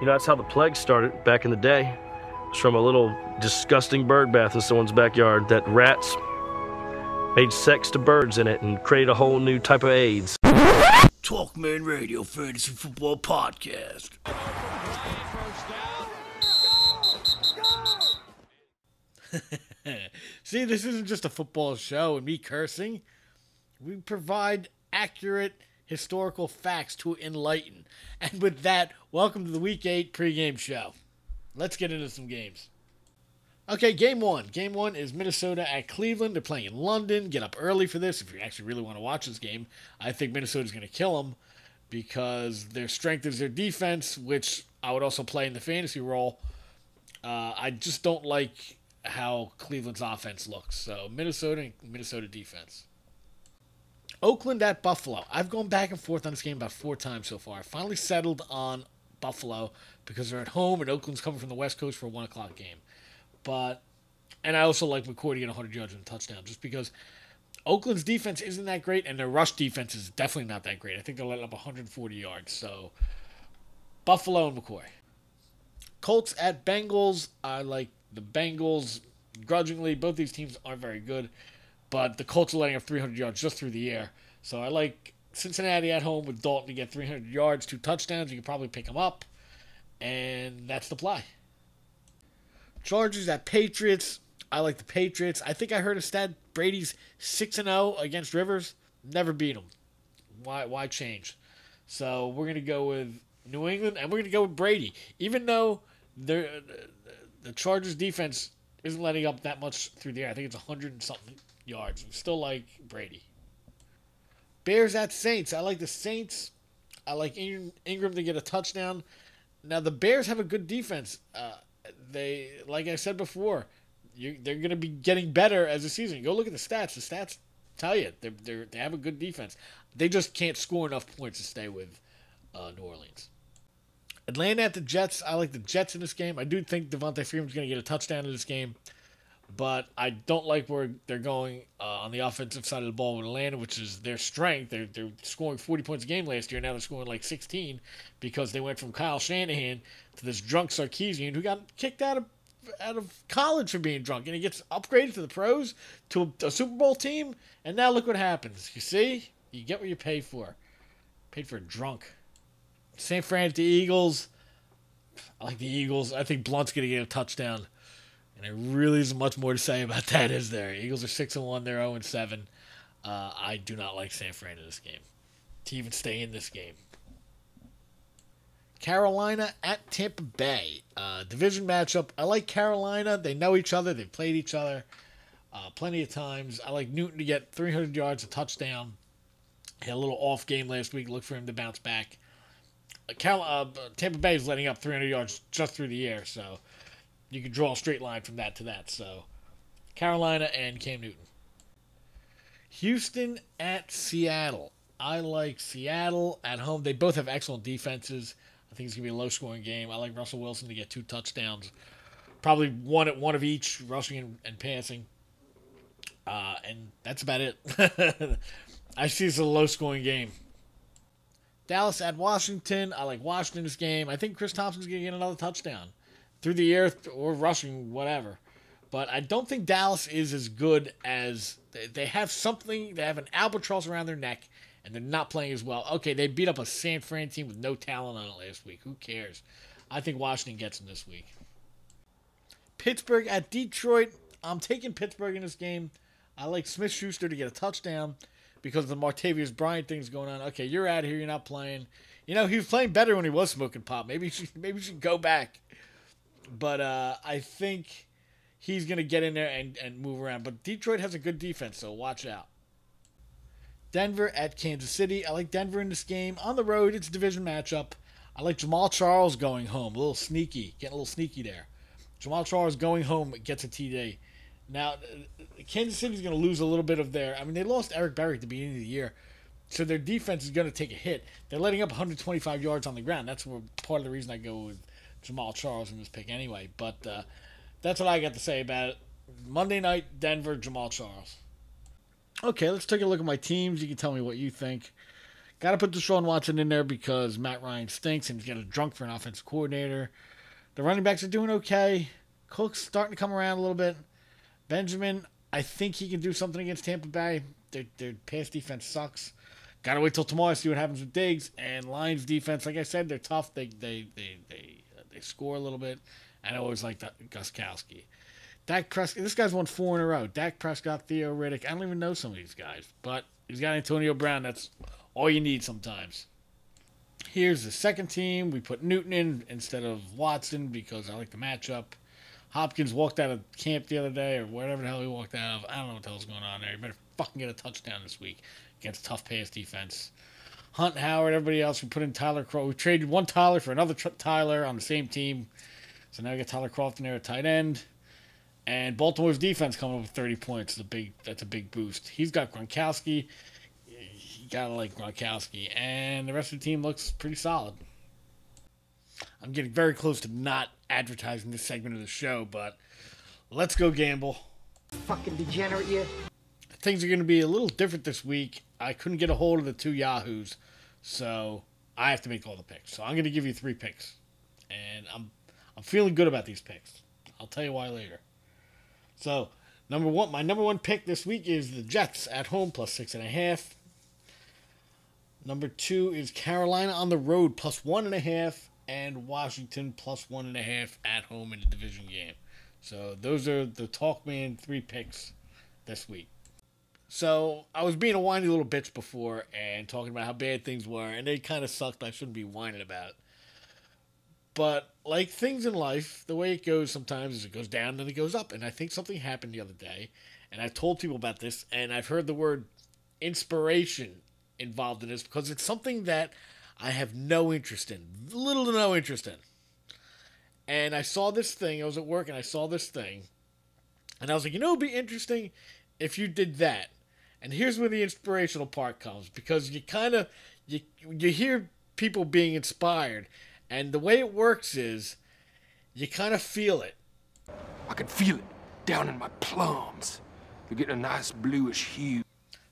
You know, that's how the plague started back in the day. It's from a little disgusting bird bath in someone's backyard that rats made sex to birds in it and created a whole new type of AIDS. TalkManRadio Fantasy Football Podcast. See, this isn't just a football show and me cursing. We provide accurate historical facts to enlighten. And with that, welcome to the Week 8 pregame show. Let's get into some games. Okay, game one. Game one is Minnesota at Cleveland. They're playing in London. Get up early for this if you actually really want to watch this game. I think Minnesota's going to kill them because their strength is their defense, which I would also play in the fantasy role. I just don't like how Cleveland's offense looks. So Minnesota and Minnesota defense. Oakland at Buffalo. I've gone back and forth on this game about 4 times so far. I finally settled on Buffalo because they're at home and Oakland's coming from the West Coast for a 1 o'clock game. And I also like McCoy to get 100 yards and a touchdown just because Oakland's defense isn't that great and their rush defense is definitely not that great. I think they'll let up 140 yards. So Buffalo and McCoy. Colts at Bengals. I like the Bengals grudgingly. Both these teams aren't very good. But the Colts are letting up 300 yards just through the air. So I like Cincinnati at home with Dalton to get 300 yards, 2 touchdowns. You can probably pick them up. And that's the play. Chargers at Patriots. I like the Patriots. I think I heard a stat. Brady's 6-0 against Rivers. Never beat him. Why change? So we're going to go with New England, and we're going to go with Brady. Even though the Chargers defense isn't letting up that much through the air. I think it's 100 and something yards. We still like Brady. Bears at Saints. I like the Saints. I like Ingram to get a touchdown. Now, the Bears have a good defense. They, like I said before, they're going to be getting better as the season. Go look at the stats. The stats tell you they have a good defense. They just can't score enough points to stay with New Orleans. Atlanta at the Jets. I like the Jets in this game. I do think Devontae Freeman's going to get a touchdown in this game. But I don't like where they're going on the offensive side of the ball with Atlanta, which is their strength. They're scoring 40 points a game last year. Now they're scoring like 16 because they went from Kyle Shanahan to this drunk Sarkisian who got kicked out of college for being drunk. And he gets upgraded to the pros, to a Super Bowl team. And now look what happens. You see? You get what you pay for. Paid for a drunk. St. Fran at the Eagles. I like the Eagles. I think Blunt's going to get a touchdown. And there really isn't much more to say about that, is there? Eagles are 6-1. They're 0-7. I do not like San Fran in this game. To even stay in this game. Carolina at Tampa Bay. Division matchup. I like Carolina. They know each other. They've played each other plenty of times. I like Newton to get 300 yards, a touchdown. He had a little off game last week. Look for him to bounce back. Tampa Bay is letting up 300 yards just through the air, so you can draw a straight line from that to that. So, Carolina and Cam Newton. Houston at Seattle. I like Seattle at home. They both have excellent defenses. I think it's going to be a low-scoring game. I like Russell Wilson to get 2 touchdowns. Probably one of each, rushing and passing. And that's about it. I see this as a low-scoring game. Dallas at Washington. I like Washington this game. I think Chris Thompson's going to get another touchdown. Through the air or rushing, whatever. But I don't think Dallas is as good as... They have something... They have an albatross around their neck, and they're not playing as well. Okay, they beat up a San Fran team with no talent on it last week. Who cares? I think Washington gets them this week. Pittsburgh at Detroit. I'm taking Pittsburgh in this game. I like Smith-Schuster to get a touchdown because the Martavius Bryant thing's going on. Okay, you're out of here. You're not playing. You know, he was playing better when he was smoking pot. Maybe you should go back. But I think he's going to get in there and move around. But Detroit has a good defense, so watch out. Denver at Kansas City. I like Denver in this game. On the road, it's a division matchup. I like Jamal Charles going home. A little sneaky. Getting a little sneaky there. Jamal Charles going home gets a TD. Now, Kansas City's going to lose a little bit of their... I mean, they lost Eric Berry at the beginning of the year. So their defense is going to take a hit. They're letting up 125 yards on the ground. That's part of the reason I go with Jamal Charles in this pick anyway. But that's what I got to say about it. Monday night, Denver, Jamal Charles. Okay, let's take a look at my teams. You can tell me what you think. Got to put Deshaun Watson in there because Matt Ryan stinks and he's got a drunk for an offensive coordinator. The running backs are doing okay. Cook's starting to come around a little bit. Benjamin, I think he can do something against Tampa Bay. Their pass defense sucks. Got to wait till tomorrow to see what happens with Diggs. And Lions defense, like I said, they're tough. They score a little bit. And I always like that Gostkowski. Dak Prescott, this guy's won 4 in a row. Dak Prescott, Theo Riddick. I don't even know some of these guys. But he's got Antonio Brown. That's all you need sometimes. Here's the second team. We put Newton in instead of Watson because I like the matchup. Hopkins walked out of camp the other day or whatever the hell he walked out of. I don't know what the hell's going on there. He better fucking get a touchdown this week against tough pass defense. Hunt, Howard, everybody else. We put in Tyler Croft. We traded one Tyler for another Tyler on the same team. So now we got Tyler Croft in there at tight end. And Baltimore's defense coming up with 30 points. That's a big boost. He's got Gronkowski. You gotta like Gronkowski. And the rest of the team looks pretty solid. I'm getting very close to not advertising this segment of the show, but let's go gamble. Fucking degenerate you. Things are going to be a little different this week. I couldn't get a hold of the 2 Yahoos, so I have to make all the picks. So I'm going to give you 3 picks, and I'm feeling good about these picks. I'll tell you why later. So my number one pick this week is the Jets at home plus 6.5. Number 2 is Carolina on the road plus 1.5, and Washington plus 1.5 at home in the division game. So those are the TalkMan 3 picks this week. So I was being a whiny little bitch before and talking about how bad things were, and they kind of sucked. I shouldn't be whining about it. But like things in life, the way it goes sometimes is it goes down and it goes up. And I think something happened the other day, and I've told people about this, and I've heard the word inspiration involved in this because it's something that I have no interest in, little to no interest in. And I saw this thing. I was at work and I saw this thing, and I was like, it'd be interesting if you did that. And here's where the inspirational part comes, because you kind of you hear people being inspired, and the way it works is you kind of feel it. I can feel it down in my plums. They're getting a nice bluish hue.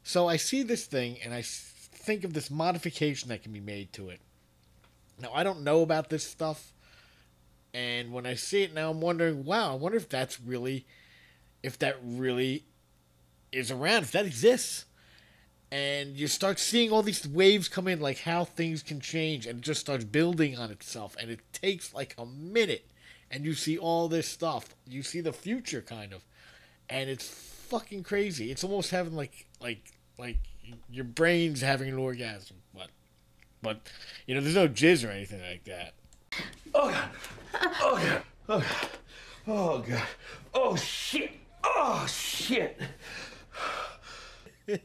So I see this thing, and I think of this modification that can be made to it. Now, I don't know about this stuff, and when I see it now, I'm wondering, wow, I wonder if that really is around, if that exists. And you start seeing all these waves come in, like how things can change, and it just starts building on itself, and it takes like a minute, and you see all this stuff. You see the future, kind of, and it's fucking crazy. It's almost having like your brain's having an orgasm, but there's no jizz or anything like that. Oh God! Oh God! Oh God! Oh God! Oh shit! Oh shit!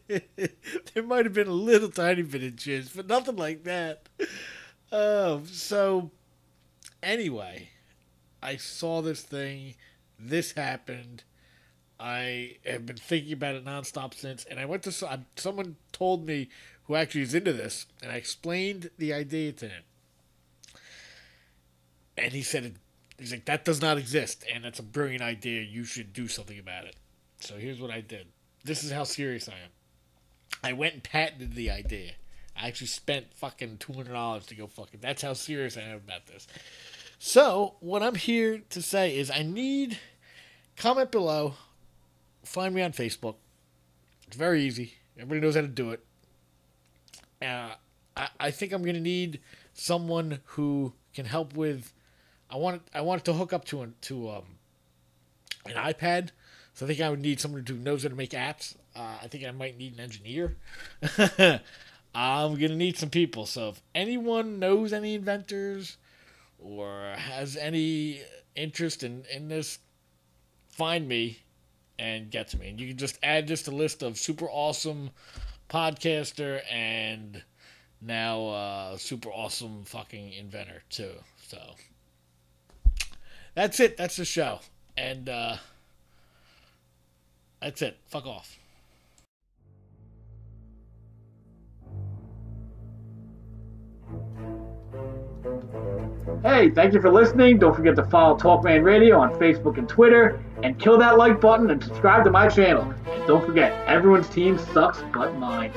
There might have been a little tiny bit of jizz, but nothing like that. So anyway, I saw this thing. This happened. I have been thinking about it nonstop since, and I went to someone told me who actually is into this, and I explained the idea to him, and he said, he's like, that does not exist, and that's a brilliant idea. You should do something about it. So here's what I did. This is how serious I am. I went and patented the idea. I actually spent fucking $200 to go fucking. That's how serious I am about this. So what I'm here to say is I need comment below. Find me on Facebook. It's very easy. Everybody knows how to do it. I think I'm going to need someone who can help with. I want it to hook up to an iPad. So I think I would need someone who knows how to make apps. I think I might need an engineer. I'm going to need some people. So if anyone knows any inventors or has any interest in this, find me and get to me. And you can just add just a list of super awesome podcaster and now super awesome fucking inventor too. So that's it. That's the show. And that's it. Fuck off. Hey, thank you for listening. Don't forget to follow TalkMan Radio on Facebook and Twitter, and kill that like button and subscribe to my channel. And don't forget, everyone's team sucks but mine.